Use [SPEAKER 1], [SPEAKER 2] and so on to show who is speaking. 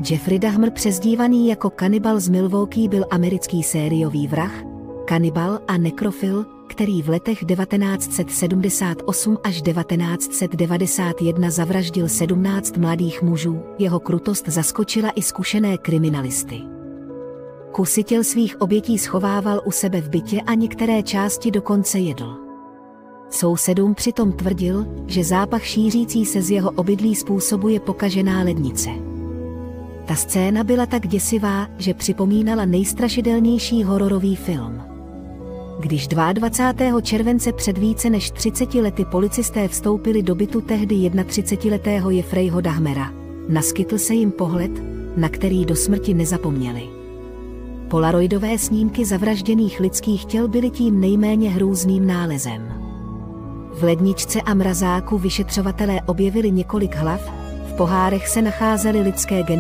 [SPEAKER 1] Jeffrey Dahmer, přezdívaný jako kanibal z Milwaukee, byl americký sériový vrah, kanibal a nekrofil, který v letech 1978 až 1991 zavraždil 17 mladých mužů. Jeho krutost zaskočila i zkušené kriminalisty. Kusy těl svých obětí schovával u sebe v bytě a některé části dokonce jedl. Sousedům přitom tvrdil, že zápach šířící se z jeho obydlí způsobuje pokažená lednice. Ta scéna byla tak děsivá, že připomínala nejstrašidelnější hororový film. Když 22. července před více než 30 lety policisté vstoupili do bytu tehdy 31letého Jeffreyho Dahmera, naskytl se jim pohled, na který do smrti nezapomněli. Polaroidové snímky zavražděných lidských těl byly tím nejméně hrůzným nálezem. V ledničce a mrazáku vyšetřovatelé objevili několik hlav, v pohárech se nacházely lidské genitálie.